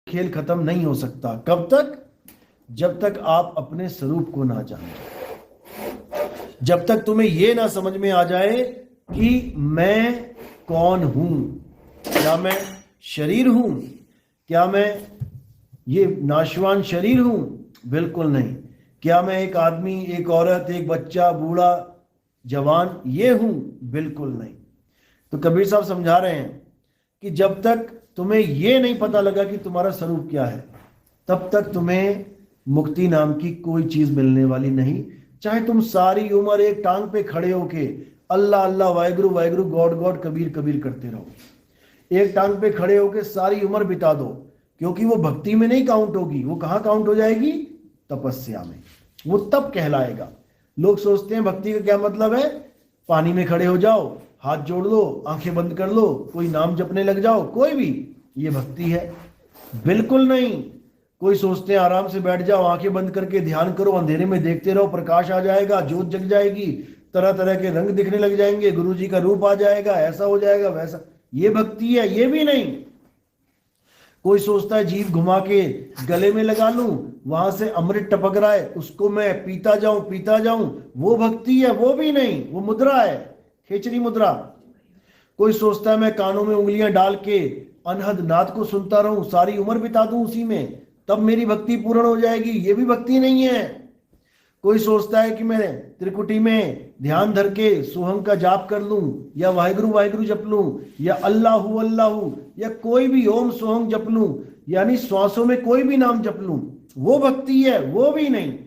खेल खत्म नहीं हो सकता। कब तक? जब तक आप अपने स्वरूप को ना जाने, जब तक तुम्हें यह ना समझ में आ जाए कि मैं कौन हूं। क्या मैं शरीर हूं? क्या मैं ये नाशवान शरीर हूं? बिल्कुल नहीं। क्या मैं एक आदमी, एक औरत, एक बच्चा, बूढ़ा, जवान ये हूं? बिल्कुल नहीं। तो कबीर साहब समझा रहे हैं कि जब तक तुम्हें ये नहीं पता लगा कि तुम्हारा स्वरूप क्या है, तब तक तुम्हें मुक्ति नाम की कोई चीज मिलने वाली नहीं। चाहे तुम सारी उम्र एक टांग पे खड़े होके अल्लाह अल्लाह वाहेगुरु वाहेगुरु गॉड गॉड कबीर कबीर करते रहो, एक टांग पे खड़े होके सारी उम्र बिता दो, क्योंकि वो भक्ति में नहीं काउंट होगी। वो कहाँ काउंट हो जाएगी? तपस्या में। वो तब कहलाएगा। लोग सोचते हैं भक्ति का क्या मतलब है, पानी में खड़े हो जाओ, हाथ जोड़ लो, आंखें बंद कर लो, कोई नाम जपने लग जाओ, कोई भी, ये भक्ति है? बिल्कुल नहीं। कोई सोचते हैं आराम से बैठ जाओ, आंखें बंद करके ध्यान करो, अंधेरे में देखते रहो, प्रकाश आ जाएगा, ज्योत जग जाएगी, तरह तरह के रंग दिखने लग जाएंगे, गुरु जी का रूप आ जाएगा, ऐसा हो जाएगा वैसा, ये भक्ति है? ये भी नहीं। कोई सोचता है जीभ घुमा के गले में लगा लूं, वहां से अमृत टपक रहा है, उसको मैं पीता जाऊं, वो भक्ति है? वो भी नहीं, वो मुद्रा है, खेचरी मुद्रा। कोई सोचता है मैं कानों में उंगलियां डाल के अनहद नाद को सुनता रहूं, सारी उम्र बिता दूं उसी में, तब मेरी भक्ति पूर्ण हो जाएगी। ये भी भक्ति नहीं है। कोई सोचता है कि मैं त्रिकुटी में ध्यान धर के सोहम का जाप कर लूं, या वाहिगुरु वाहिगुरु जप लूं, या अल्लाहु अल्लाहु, या कोई भी ओम सोहम जप लूं, यानी श्वासों में कोई भी नाम जप लूं, वो भक्ति है? वो भी नहीं।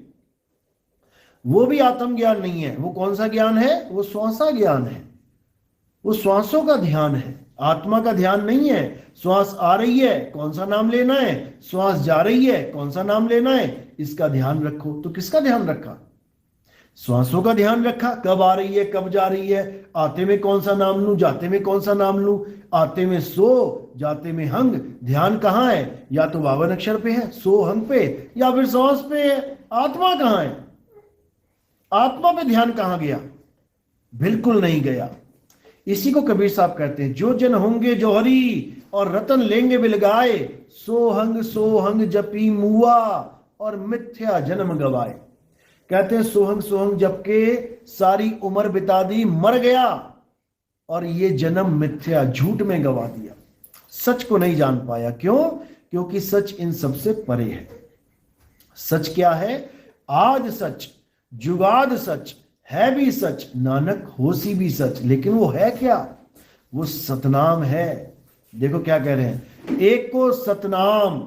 वो भी आत्मज्ञान नहीं है। वो कौन सा ज्ञान है? वो श्वासा ज्ञान है। वो श्वासों का ध्यान है, आत्मा का ध्यान नहीं है। श्वास आ रही है, कौन सा नाम लेना है, श्वास जा रही है, कौन सा नाम लेना है, इसका ध्यान रखो। तो किसका ध्यान रखा? श्वासों का ध्यान रखा। कब आ रही है, कब जा रही है, आते में कौन सा नाम लूं, जाते में कौन सा नाम लूं, आते में सो, जाते में हंग। ध्यान कहाँ है? या तो 52 अक्षर पे है, सो हंग पे, या फिर श्वास पे है। आत्मा कहाँ है? आत्मा पे ध्यान कहाँ गया? बिल्कुल नहीं गया। इसी को कबीर साहब कहते हैं, जो जन होंगे जौहरी और रतन लेंगे बिलगाए, सोहंग जपी मुआ और मिथ्या जन्म गवाए। कहते हैं सोहंग सोहंग जप के सारी उम्र बिता दी, मर गया, और ये जन्म मिथ्या, झूठ में गवा दिया, सच को नहीं जान पाया। क्यों? क्योंकि सच इन सबसे परे है। सच क्या है? आज सच, जुगाद सच, है भी सच, नानक होसी भी सच। लेकिन वो है क्या? वो सतनाम है। देखो क्या कह रहे हैं, एक को सतनाम,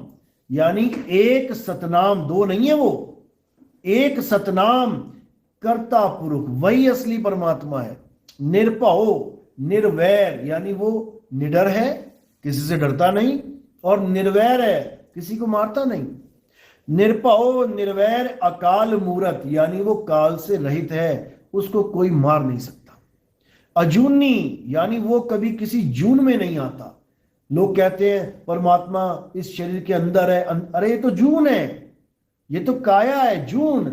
यानी एक सतनाम, दो नहीं है, वो एक सतनाम कर्ता पुरुष, वही असली परमात्मा है। निरपहो, निर्वैर, यानी वो निडर है, किसी से डरता नहीं, और निर्वैर है, किसी को मारता नहीं। निरपहो निर्वैर अकाल मूरत, यानी वो काल से रहित है, उसको कोई मार नहीं सकता। अजूनी, यानी वो कभी किसी जून में नहीं आता। लोग कहते हैं परमात्मा इस शरीर के अंदर है, अरे ये तो जून है, ये तो काया है, जून,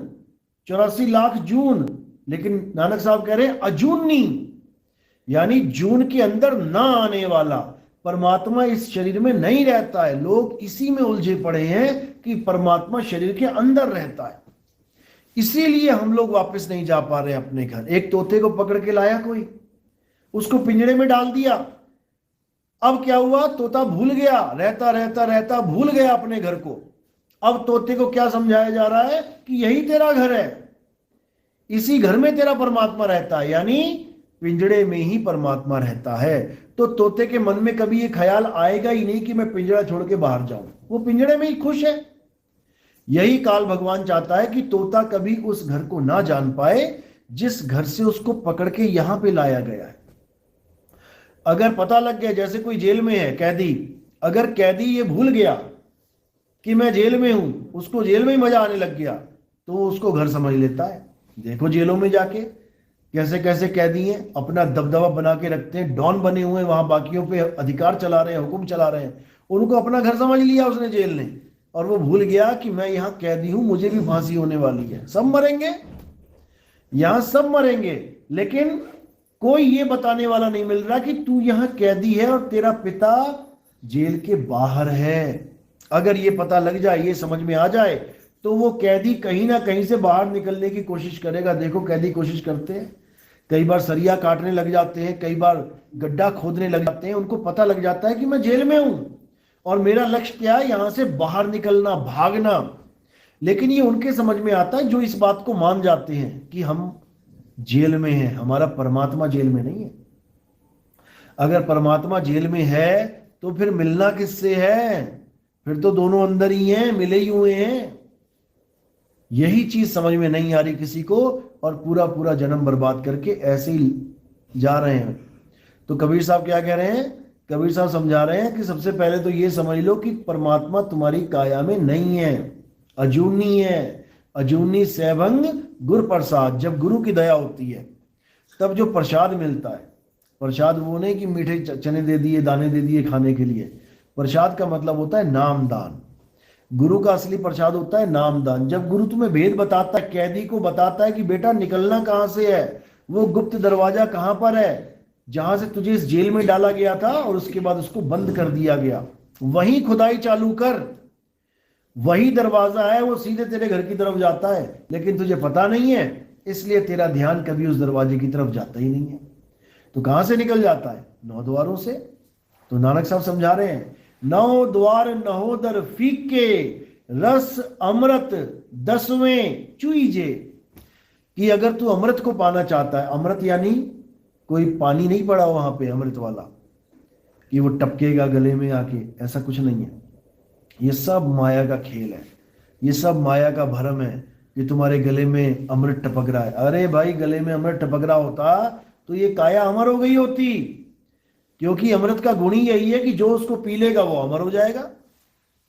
84 लाख जून। लेकिन नानक साहब कह रहे हैं अजूनी, यानी जून के अंदर ना आने वाला। परमात्मा इस शरीर में नहीं रहता है। लोग इसी में उलझे पड़े हैं कि परमात्मा शरीर के अंदर रहता है, इसीलिए हम लोग वापस नहीं जा पा रहे अपने घर। एक तोते को पकड़ के लाया कोई, उसको पिंजरे में डाल दिया, अब क्या हुआ, तोता भूल गया, रहता रहता रहता भूल गया अपने घर को। अब तोते को क्या समझाया जा रहा है कि यही तेरा घर है, इसी घर में तेरा परमात्मा रहता है, यानी पिंजड़े में ही परमात्मा रहता है। तो तोते के मन में कभी ये ख्याल आएगा ही नहीं कि मैं पिंजड़ा छोड़ के बाहर जाऊं, वो पिंजड़े में ही खुश है। यही काल भगवान चाहता है कि तोता कभी उस घर को ना जान पाए जिस घर से उसको पकड़ के यहां पे लाया गया है। अगर पता लग गया, जैसे कोई जेल में है कैदी, अगर कैदी ये भूल गया कि मैं जेल में हूं, उसको जेल में ही मजा आने लग गया, तो उसको घर समझ लेता है। देखो जेलों में जाके कैसे कैसे कैदी हैं, अपना दबदबा बना के रखते हैं, डॉन बने हुए हैं, वहां बाकियों पे अधिकार चला रहे हैं, हुक्म चला रहे हैं, उनको अपना घर समझ लिया उसने जेल ने, और वो भूल गया कि मैं यहाँ कैदी हूं, मुझे भी फांसी होने वाली है। सब मरेंगे, यहां सब मरेंगे, लेकिन कोई ये बताने वाला नहीं मिल रहा कि तू यहाँ कैदी है और तेरा पिता जेल के बाहर है। अगर ये पता लग जाए, ये समझ में आ जाए, तो वो कैदी कहीं ना कहीं से बाहर निकलने की कोशिश करेगा। देखो कैदी कोशिश करते हैं, कई बार सरिया काटने लग जाते हैं, कई बार गड्ढा खोदने लग जाते हैं। उनको पता लग जाता है कि मैं जेल में हूं और मेरा लक्ष्य क्या है, यहां से बाहर निकलना, भागना। लेकिन ये उनके समझ में आता है जो इस बात को मान जाते हैं कि हम जेल में हैं, हमारा परमात्मा जेल में नहीं है। अगर परमात्मा जेल में है तो फिर मिलना किससे है? फिर तो दोनों अंदर ही हैं, मिले ही हुए हैं। यही चीज समझ में नहीं आ रही किसी को, और पूरा पूरा जन्म बर्बाद करके ऐसे ही जा रहे हैं। तो कबीर साहब क्या कह रहे हैं? कबीर साहब समझा रहे हैं कि सबसे पहले तो ये समझ लो कि परमात्मा तुम्हारी काया में नहीं है, अजूनी है। अजूनी सैभंग गुर प्रसाद। जब गुरु की दया होती है तब जो प्रसाद मिलता है, प्रसाद वो नहीं कि मीठे चने दे दिए, दाने दे दिए खाने के लिए। प्रसाद का मतलब होता है नामदान। गुरु का असली प्रसाद होता है नामदान। जब गुरु तुम्हें भेद बताता है, कैदी को बताता है कि बेटा निकलना कहां से है, वो गुप्त दरवाजा कहां पर है जहां से तुझे इस जेल में डाला गया था और उसके बाद उसको बंद कर दिया गया, वही खुदाई चालू कर। वही दरवाजा है, वो सीधे तेरे घर की तरफ जाता है, लेकिन तुझे पता नहीं है, इसलिए तेरा ध्यान कभी उस दरवाजे की तरफ जाता ही नहीं है। तो कहां से निकल जाता है? 9 द्वारों से। तो नानक साहब समझा रहे हैं, 9 द्वार नहोदर फीके, रस अमृत 10वें चुईजे। कि अगर तू अमृत को पाना चाहता है, अमृत यानी कोई पानी नहीं पड़ा वहां पे अमृत वाला कि वो टपकेगा गले में आके, ऐसा कुछ नहीं है। ये सब माया का खेल है, ये सब माया का भ्रम है कि तुम्हारे गले में अमृत टपक रहा है। अरे भाई, गले में अमृत टपक रहा होता तो ये काया अमर हो गई होती, क्योंकि अमृत का गुण ही यही है कि जो उसको पी लेगा वो अमर हो जाएगा।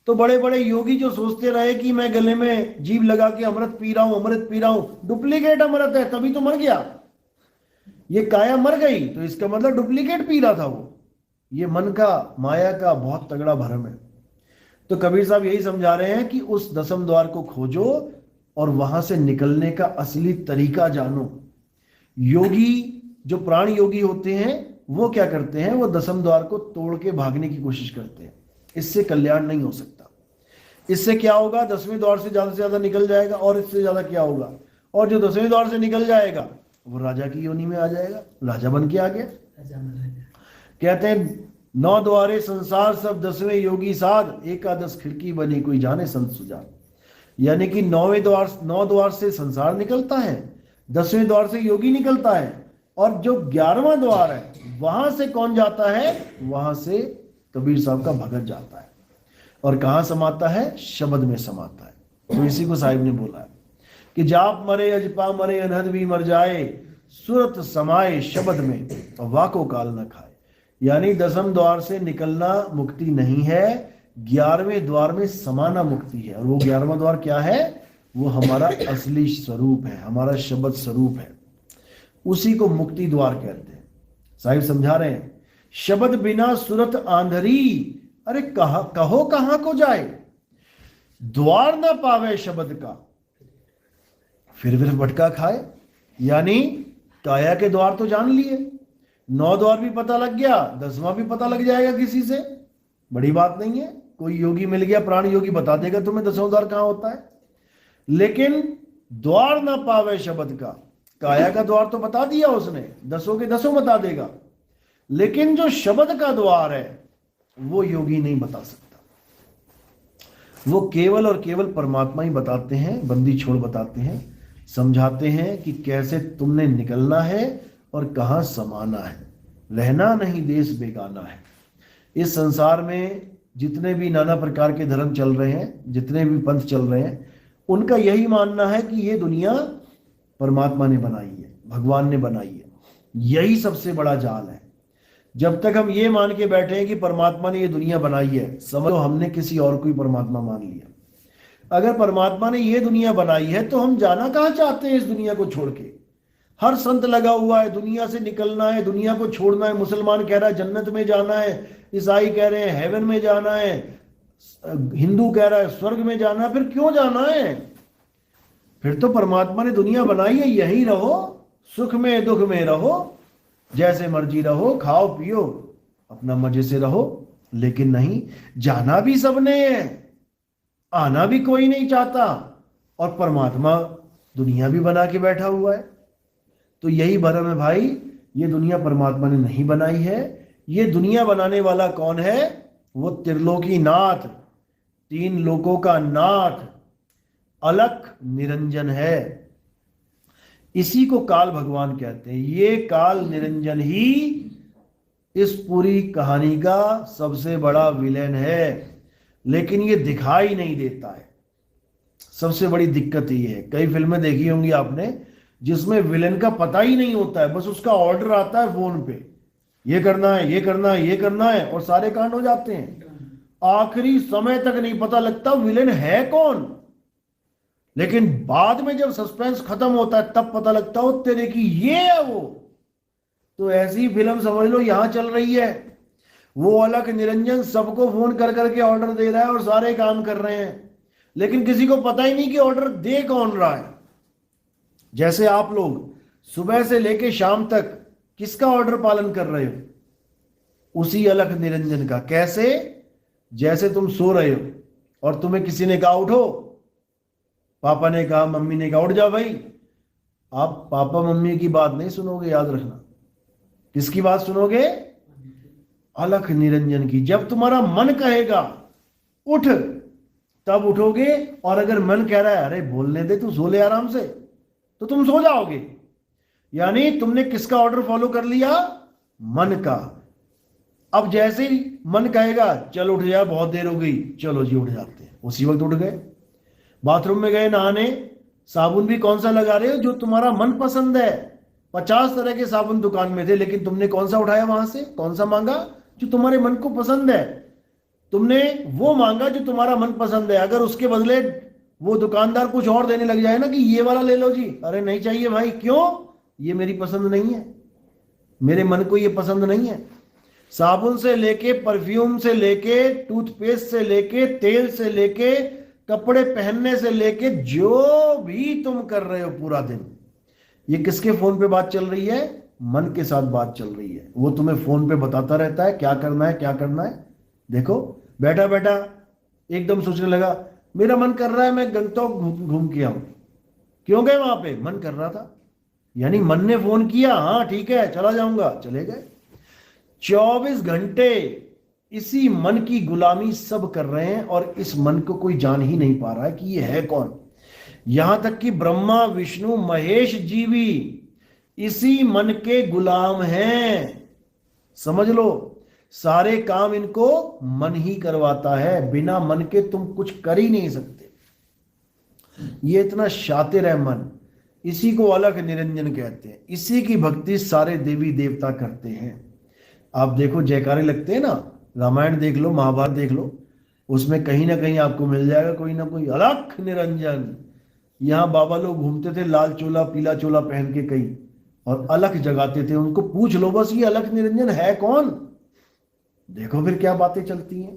तो बड़े बड़े योगी जो सोचते रहे कि मैं गले में जीभ लगा के अमृत पी रहा हूं, अमृत पी रहा हूं, डुप्लीकेट अमृत है, तभी तो मर गया। ये काया मर गई तो इसका मतलब डुप्लीकेट पी रहा था वो। ये मन का, माया का बहुत तगड़ा भ्रम है। तो कबीर साहब यही समझा रहे हैं कि उस 10वें द्वार को खोजो और वहां से निकलने का असली तरीका जानो। योगी, जो प्राण योगी होते हैं, वो क्या करते हैं? वो 10वें द्वार को तोड़ के भागने की कोशिश करते हैं। इससे कल्याण नहीं हो सकता। इससे क्या होगा? 10वें द्वार से ज्यादा निकल जाएगा, और इससे ज्यादा क्या होगा? और जो 10वें द्वार से निकल जाएगा वो राजा की योनि में आ जाएगा, राजा बन के आ गया। कहते हैं 9 द्वारे संसार सब 10वें योगी साध, एकादश खिड़की बनी कोई जाने संत सुजान। यानी कि 9 द्वार से संसार निकलता है, 10वें द्वार से योगी निकलता है, और जो 11वां द्वार है वहां से कौन जाता है? वहां से कबीर साहब का भगत जाता है। और कहां समाता है? शब्द में समाता है। तो इसी को साहिब ने बोला है कि जाप मरे अजपा मरे अनहद भी मर जाए, सुरत समाए शब्द में वाको काल न खाए। यानी 10वें द्वार से निकलना मुक्ति नहीं है, 11वें द्वार में समाना मुक्ति है। और वो 11वां द्वार क्या है? वो हमारा असली स्वरूप है, हमारा शब्द स्वरूप है। उसी को मुक्ति द्वार कहते हैं। साहिब समझा रहे हैं, शब्द बिना सुरत आंधरी, अरे कहो कहां को जाए, द्वार ना पावे शब्द का, फिर भटका खाए। यानी काया के द्वार तो जान लिए, 9 द्वार भी पता लग गया, 10वां भी पता लग जाएगा किसी से, बड़ी बात नहीं है। कोई योगी मिल गया, प्राण योगी बता देगा तुम्हें 10वां द्वार कहां होता है। लेकिन द्वार ना पावे शब्द का, काया का द्वार तो बता दिया उसने, 10 के 10 बता देगा, लेकिन जो शब्द का द्वार है वो योगी नहीं बता सकता। वो केवल और केवल परमात्मा ही बताते हैं, बंदी छोड़ बताते हैं, समझाते हैं कि कैसे तुमने निकलना है और कहां समाना है। रहना नहीं देश बेगाना है। इस संसार में जितने भी नाना प्रकार के धर्म चल रहे हैं, जितने भी पंथ चल रहे हैं, उनका यही मानना है कि ये दुनिया परमात्मा ने बनाई है, भगवान ने बनाई है। यही सबसे बड़ा जाल है। जब तक हम ये मान के बैठे हैं कि परमात्मा ने ये दुनिया बनाई है, समझो हमने किसी और को ही परमात्मा मान लिया। अगर परमात्मा ने ये दुनिया बनाई है तो हम जाना कहां चाहते हैं इस दुनिया को छोड़ के? हर संत लगा हुआ है दुनिया से निकलना है, दुनिया को छोड़ना है। मुसलमान कह रहा है जन्नत में जाना है, ईसाई कह रहे हैं हेवन में जाना है, हिंदू कह रहा है स्वर्ग में जाना है। फिर क्यों जाना है? फिर तो परमात्मा ने दुनिया बनाई है, यही रहो, सुख में दुख में रहो, जैसे मर्जी रहो, खाओ पियो, अपना मजे से रहो। लेकिन नहीं, जाना भी सबने है। आना भी कोई नहीं चाहता, और परमात्मा दुनिया भी बना के बैठा हुआ है। तो यही भरम है भाई, ये दुनिया परमात्मा ने नहीं बनाई है। ये दुनिया बनाने वाला कौन है? वो त्रिलोकी नाथ, तीन लोकों का नाथ, अलख निरंजन है। इसी को काल भगवान कहते हैं। ये काल निरंजन ही इस पूरी कहानी का सबसे बड़ा विलेन है, लेकिन ये दिखाई नहीं देता है। सबसे बड़ी दिक्कत ये है, कई फिल्में देखी होंगी आपने जिसमें विलेन का पता ही नहीं होता है, बस उसका ऑर्डर आता है फोन पे, ये करना है, ये करना है, ये करना है, और सारे कांड हो जाते हैं। आखिरी समय तक नहीं पता लगता विलेन है कौन, लेकिन बाद में जब सस्पेंस खत्म होता है तब पता लगता हो तेरे की ये है वो। तो ऐसी फिल्म समझ लो यहां चल रही है। वो अलख निरंजन सबको फोन कर करके ऑर्डर दे रहा है और सारे काम कर रहे हैं, लेकिन किसी को पता ही नहीं कि ऑर्डर दे कौन रहा है। जैसे आप लोग सुबह से लेके शाम तक किसका ऑर्डर पालन कर रहे हो? उसी अलख निरंजन का। कैसे? जैसे तुम सो रहे हो और तुम्हें किसी ने कहा उठो, पापा ने कहा, मम्मी ने कहा उठ जाओ भाई, आप पापा मम्मी की बात नहीं सुनोगे, याद रखना। किसकी बात सुनोगे? अलख निरंजन की। जब तुम्हारा मन कहेगा उठ तब उठोगे, और अगर मन कह रहा है अरे बोलने दे, तू सो ले आराम से, तो तुम सो जाओगे। यानी तुमने किसका ऑर्डर फॉलो कर लिया? मन का। अब जैसे ही मन कहेगा चल उठ जा, बहुत देर हो गई, चलो जी उठ जाते हैं, उसी वक्त उठ गए। बाथरूम में गए नहाने, साबुन भी कौन सा लगा रहे हो? जो तुम्हारा मन पसंद है। 50 तरह के साबुन दुकान में थे, लेकिन तुमने कौन सा उठाया वहां से? कौन सा मांगा? जो तुम्हारे मन को पसंद है। तुमने वो मांगा जो तुम्हारा मन पसंद है। अगर उसके बदले वो दुकानदार कुछ और देने लग जाए ना कि ये वाला ले लो जी, अरे नहीं चाहिए भाई, क्यों? ये मेरी पसंद नहीं है, मेरे मन को ये पसंद नहीं है। साबुन से लेके, परफ्यूम से लेके, टूथपेस्ट से लेके, तेल से लेके, कपड़े पहनने से लेके, जो भी तुम कर रहे हो पूरा दिन, ये किसके फोन पे बात चल रही है? मन के साथ बात चल रही है। वो तुम्हें फोन पे बताता रहता है क्या करना है, क्या करना है। देखो बैठा बैठा एकदम सोचने लगा, मेरा मन कर रहा है मैं गंगटोक घूम के आऊं। क्यों गए वहां पे? मन कर रहा था। यानी मन ने फोन किया, हाँ ठीक है चला जाऊंगा, चले गए। 24 घंटे इसी मन की गुलामी सब कर रहे हैं, और इस मन को कोई जान ही नहीं पा रहा है कि ये है कौन। यहां तक कि ब्रह्मा विष्णु महेश जी भी इसी मन के गुलाम हैं। समझ लो, सारे काम इनको मन ही करवाता है। बिना मन के तुम कुछ कर ही नहीं सकते। ये इतना शातिर है मन। इसी को अलख निरंजन कहते हैं। इसी की भक्ति सारे देवी देवता करते हैं। आप देखो जयकारे लगते हैं ना, रामायण देख लो, महाभारत देख लो, उसमें कहीं ना कहीं आपको मिल जाएगा कोई ना कोई अलख निरंजन। यहाँ बाबा लोग घूमते थे लाल चोला पीला चोला पहन के कई, और अलख जगाते थे। उनको पूछ लो बस ये अलख निरंजन है कौन, देखो फिर क्या बातें चलती हैं।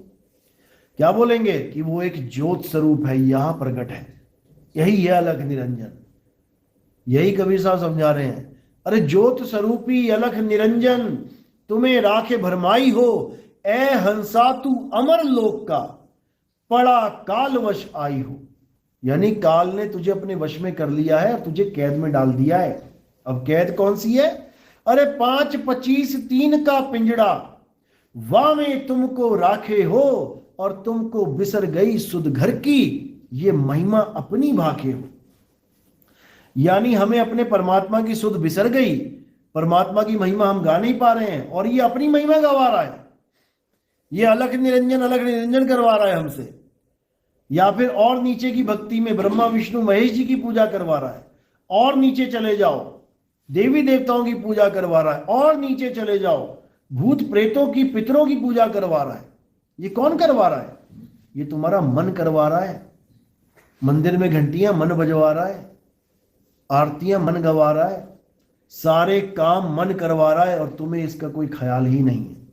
क्या बोलेंगे कि वो एक ज्योत स्वरूप है, यहां प्रकट है, यही है अलख निरंजन। यही कबीर साहब समझा रहे हैं। अरे ज्योत स्वरूपी अलख निरंजन तुम्हें राखे भरमाई हो, ए हंसा तू अमर लोक का, पड़ा कालवश आई हो। यानी काल ने तुझे अपने वश में कर लिया है और तुझे कैद में डाल दिया है। अब कैद कौन सी है? अरे 5 25 3 का पिंजड़ा, वामे तुमको राखे हो और तुमको बिसर गई सुध घर की, ये महिमा अपनी भाखे हो। यानी हमें अपने परमात्मा की सुध बिसर गई, परमात्मा की महिमा हम गा नहीं पा रहे हैं, और ये अपनी महिमा गवा रहा है। ये अलख निरंजन करवा रहा है हमसे। या फिर और नीचे की भक्ति में ब्रह्मा विष्णु महेश जी की पूजा करवा रहा है। और नीचे चले जाओ, देवी देवताओं की पूजा करवा रहा है। और नीचे चले जाओ, भूत प्रेतों की, पितरों की पूजा करवा रहा है। ये कौन करवा रहा है? ये तुम्हारा मन करवा रहा है। मंदिर में घंटियां मन बजवा रहा है, आरतियां मन गवा रहा है, सारे काम मन करवा रहा है, और तुम्हें इसका कोई ख्याल ही नहीं है।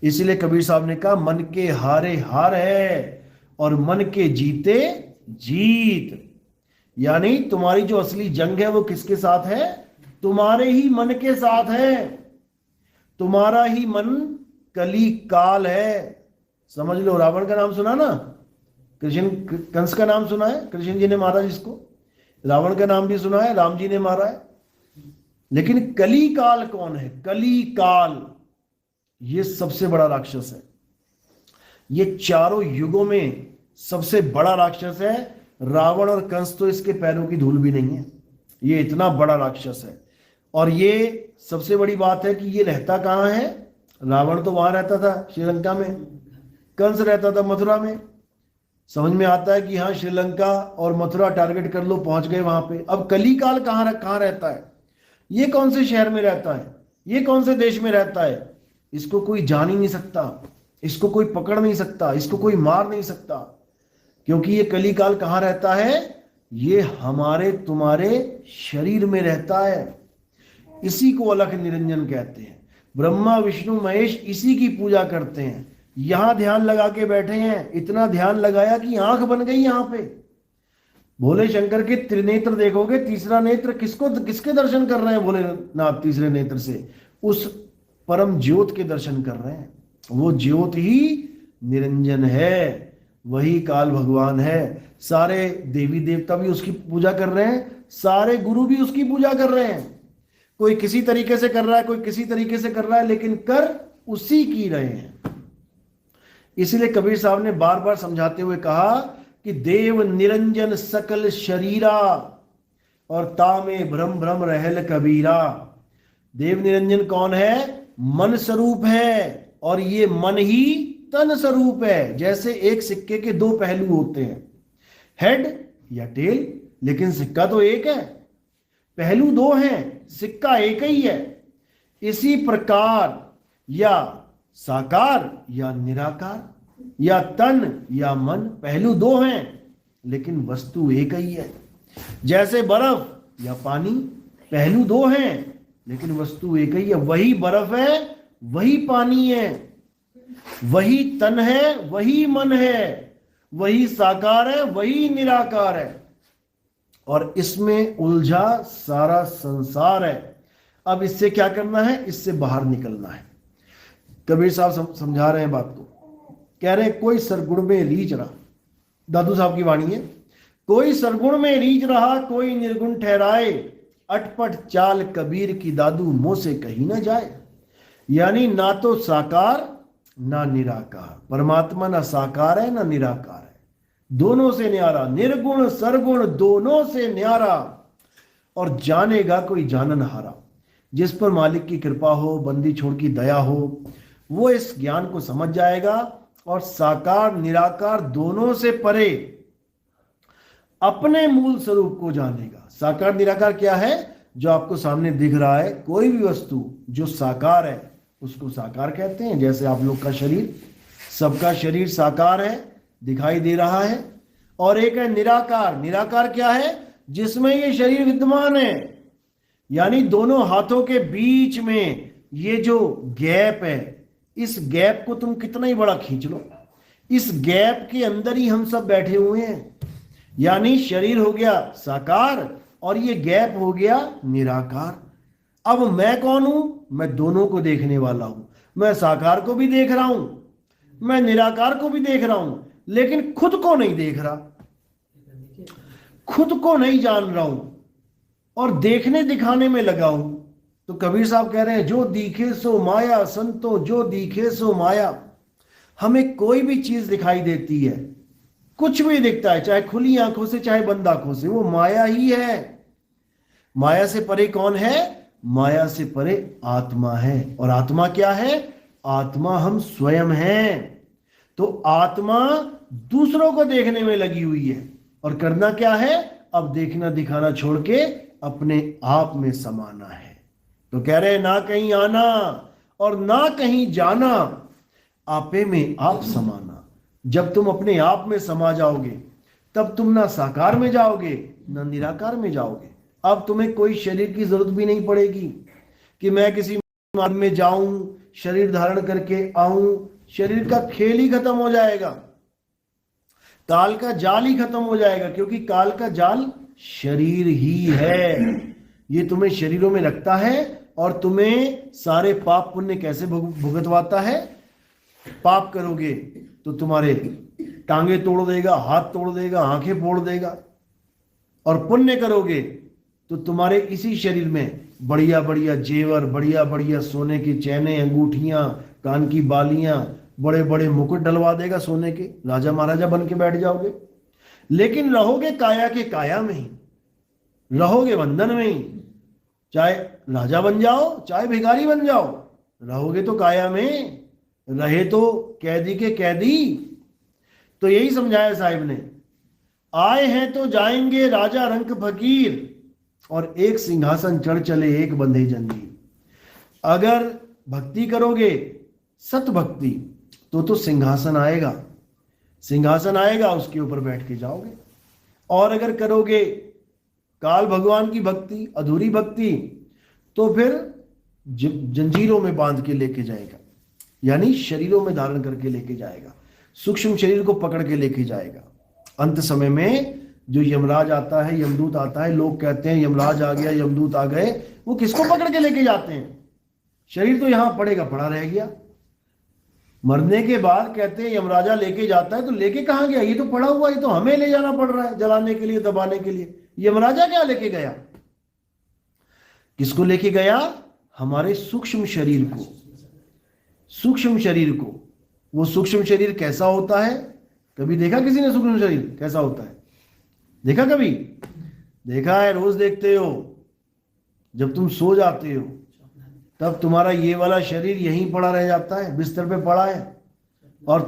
इसलिए कबीर साहब ने कहा मन के हारे हार है और मन के जीते जीत। यानी तुम्हारी जो असली जंग है वो किसके साथ है? तुम्हारे ही मन के साथ है। तुम्हारा ही मन कली काल है। समझ लो, रावण का नाम सुना ना? कृष्ण, कंस का नाम सुना है, कृष्ण जी ने मारा जिसको। रावण का नाम भी सुना है, राम जी ने मारा है। लेकिन कली काल कौन है? कली काल ये सबसे बड़ा राक्षस है। ये चारों युगों में सबसे बड़ा राक्षस है। रावण और कंस तो इसके पैरों की धूल भी नहीं है, ये इतना बड़ा राक्षस है। और ये सबसे बड़ी बात है कि ये रहता कहाँ है? रावण तो वहां रहता था श्रीलंका में, कंस रहता था मथुरा में। समझ में आता है कि हाँ, श्रीलंका और मथुरा टारगेट कर लो, पहुंच गए वहां पे। अब कली काल कहाँ रहता है? ये कौन से शहर में रहता है? ये कौन से देश में रहता है? इसको कोई जान ही नहीं सकता, इसको कोई पकड़ नहीं सकता, इसको कोई मार नहीं सकता। क्योंकि ये कली काल कहाँ रहता है? ये हमारे तुम्हारे शरीर में रहता है। इसी को अलख निरंजन कहते हैं। ब्रह्मा विष्णु महेश इसी की पूजा करते हैं। यहां ध्यान लगा के बैठे हैं, इतना ध्यान लगाया कि आंख बन गई यहां पे। भोले शंकर के त्रिनेत्र देखोगे, तीसरा नेत्र किसके दर्शन कर रहे हैं भोलेनाथ? तीसरे नेत्र से उस परम ज्योत के दर्शन कर रहे हैं। वो ज्योत ही निरंजन है, वही काल भगवान है। सारे देवी देवता भी उसकी पूजा कर रहे हैं, सारे गुरु भी उसकी पूजा कर रहे हैं। कोई किसी तरीके से कर रहा है, कोई किसी तरीके से कर रहा है, लेकिन कर उसी की रहे हैं। इसलिए कबीर साहब ने बार बार समझाते हुए कहा कि देव निरंजन सकल शरीरा और तामे भ्रम भ्रम रहल कबीरा। देव निरंजन कौन है? मन स्वरूप है, और ये मन ही तन स्वरूप है। जैसे एक सिक्के के दो पहलू होते हैं, हेड या टेल, लेकिन सिक्का तो एक है, पहलू दो हैं, सिक्का एक ही है। इसी प्रकार या साकार या निराकार, या तन या मन, पहलू दो हैं लेकिन वस्तु एक ही है। जैसे बर्फ या पानी, पहलू दो हैं लेकिन वस्तु एक ही है। वही बर्फ है, वही पानी है, वही तन है, वही मन है, वही साकार है, वही निराकार है। और इसमें उलझा सारा संसार है। अब इससे क्या करना है? इससे बाहर निकलना है। कबीर साहब समझा रहे हैं बात को, कह रहे हैं कोई सरगुण में रीझ रहा, दादू साहब की वाणी है, कोई सरगुण में रीझ रहा कोई निर्गुण ठहराए, अटपट चाल कबीर की दादू मुंह से कहीं ना जाए। यानी ना तो साकार ना निराकार, परमात्मा ना साकार है ना निराकार है, दोनों से न्यारा, निर्गुण सरगुण दोनों से न्यारा। और जानेगा कोई जानन हारा। जिस पर मालिक की कृपा हो, बंदी छोड़ की दया हो, वो इस ज्ञान को समझ जाएगा और साकार निराकार दोनों से परे अपने मूल स्वरूप को जानेगा। साकार निराकार क्या है? जो आपको सामने दिख रहा है, कोई भी वस्तु जो साकार है उसको साकार कहते हैं। जैसे आप लोग का शरीर, सबका शरीर साकार है, दिखाई दे रहा है। और एक है निराकार। निराकार क्या है? जिसमें ये शरीर विद्यमान है, यानी दोनों हाथों के बीच में ये जो गैप है, इस गैप को तुम कितना ही बड़ा खींच लो, इस गैप के अंदर ही हम सब बैठे हुए हैं। यानी शरीर हो गया साकार और ये गैप हो गया निराकार। अब मैं कौन हूं? मैं दोनों को देखने वाला हूं। मैं साकार को भी देख रहा हूं, मैं निराकार को भी देख रहा हूं, लेकिन खुद को नहीं देख रहा, खुद को नहीं जान रहा हूं और देखने दिखाने में लगा हूं। तो कबीर साहब कह रहे हैं जो दिखे सो माया, संतो जो दिखे सो माया। हमें कोई भी चीज दिखाई देती है, कुछ भी दिखता है, चाहे खुली आंखों से चाहे बंद आंखों से, वो माया ही है। माया से परे कौन है? माया से परे आत्मा है। और आत्मा क्या है? आत्मा हम स्वयं हैं। तो आत्मा दूसरों को देखने में लगी हुई है और करना क्या है? अब देखना दिखाना छोड़ के अपने आप में समाना है। तो कह रहे ना कहीं आना और ना कहीं जाना, आपे में आप समाना। जब तुम अपने आप में समा जाओगे तब तुम ना साकार में जाओगे ना निराकार में जाओगे। अब तुम्हें कोई शरीर की जरूरत भी नहीं पड़ेगी कि मैं किसी मार्ग में जाऊं, शरीर धारण करके आऊं। शरीर का खेल ही खत्म हो जाएगा, काल का जाल ही खत्म हो जाएगा, क्योंकि काल का जाल शरीर ही है। ये तुम्हें शरीरों में रखता है और तुम्हें सारे पाप पुण्य कैसे भुगतवाता है? पाप करोगे तो तुम्हारे टांगे तोड़ देगा, हाथ तोड़ देगा, आंखें फोड़ देगा। और पुण्य करोगे तो तुम्हारे इसी शरीर में बढ़िया बढ़िया जेवर, बढ़िया बढ़िया सोने की चैने, अंगूठियां, कान की बालियां, बड़े बड़े मुकुट डलवा देगा सोने के, राजा महाराजा बन के बैठ जाओगे। लेकिन रहोगे काया के काया में ही, रहोगे बंधन में ही। चाहे राजा बन जाओ, चाहे भिखारी बन जाओ, रहोगे तो काया में, रहे तो कैदी के कैदी। तो यही समझाया साहिब ने, आए हैं तो जाएंगे राजा रंक फकीर, और एक सिंहासन चढ़ चले एक बंधे जंजीर। अगर भक्ति करोगे सत भक्ति तो सिंहासन आएगा, सिंहासन आएगा, उसके ऊपर बैठ के जाओगे। और अगर करोगे काल भगवान की भक्ति, अधूरी भक्ति, तो फिर जंजीरों में बांध के लेके जाएगा, यानी शरीरों में धारण करके लेके जाएगा, सूक्ष्म शरीर को पकड़ के लेके जाएगा। अंत समय में जो यमराज आता है, यमदूत आता है, लोग कहते हैं यमराज आ गया, यमदूत आ गए, वो किसको पकड़ के लेके जाते हैं? शरीर तो यहां पड़ेगा पड़ा रह गया। मरने के बाद कहते हैं यमराजा लेके जाता है, तो लेके कहां गया? ये तो पड़ा हुआ, ये तो हमें ले जाना पड़ रहा है जलाने के लिए, दबाने के लिए। यमराजा क्या लेके गया? किसको लेके गया? हमारे सूक्ष्म शरीर को, सूक्ष्म शरीर को। वो सूक्ष्म शरीर कैसा होता है? कभी देखा किसी ने सूक्ष्म शरीर कैसा होता है? देखा कभी? देखा है, रोज देखते हो। जब तुम सो जाते हो तब तुम्हारा ये वाला शरीर यहीं पड़ा रह जाता है, बिस्तर पे पड़ा है, और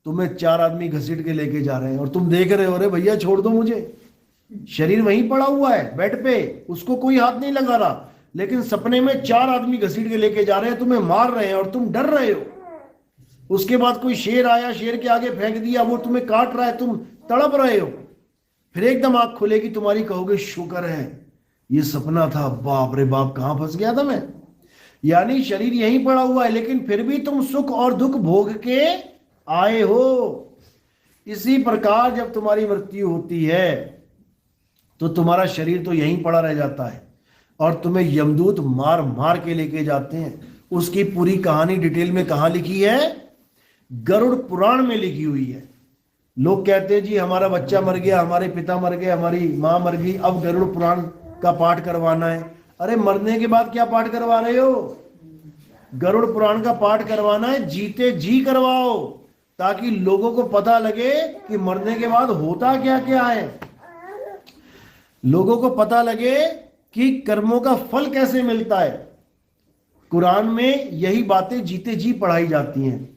तुम्हें 4 आदमी घसीट के लेके जा रहे हैं, और तुम देख रहे हो, अरे भैया छोड़ दो मुझे। शरीर वहीं पड़ा हुआ है बेड पे, उसको कोई हाथ नहीं लगा रहा, लेकिन सपने में 4 आदमी घसीट के लेके जा रहे हैं, तुम्हें मार रहे हैं और तुम डर रहे हो। उसके बाद कोई शेर आया, शेर के आगे फेंक दिया, वो तुम्हें काट रहा है, तुम तड़प रहे हो। फिर एकदम आंख खुलेगी तुम्हारी, कहोगे शुक्र है ये सपना था, बाप रे बाप कहां फंस गया था मैं। यानी शरीर यहीं पड़ा हुआ है, लेकिन फिर भी तुम सुख और दुख भोग के आए हो। इसी प्रकार जब तुम्हारी मृत्यु होती है तो तुम्हारा शरीर तो यहीं पड़ा रह जाता है, और तुम्हें यमदूत मार मार के लेके जाते हैं। उसकी पूरी कहानी डिटेल में कहां लिखी है? गरुड़ पुराण में लिखी हुई है। लोग कहते हैं जी हमारा बच्चा मर गया, हमारे पिता मर गए, हमारी मां मर गई, अब गरुड़ पुराण का पाठ करवाना है। अरे मरने के बाद क्या पाठ करवा रहे हो? गरुड़ पुराण का पाठ करवाना है, जीते जी करवाओ, ताकि लोगों को पता लगे कि मरने के बाद होता क्या क्या है, लोगों को पता लगे कि कर्मों का फल कैसे मिलता है। कुरान में यही बातें जीते जी पढ़ाई जाती हैं।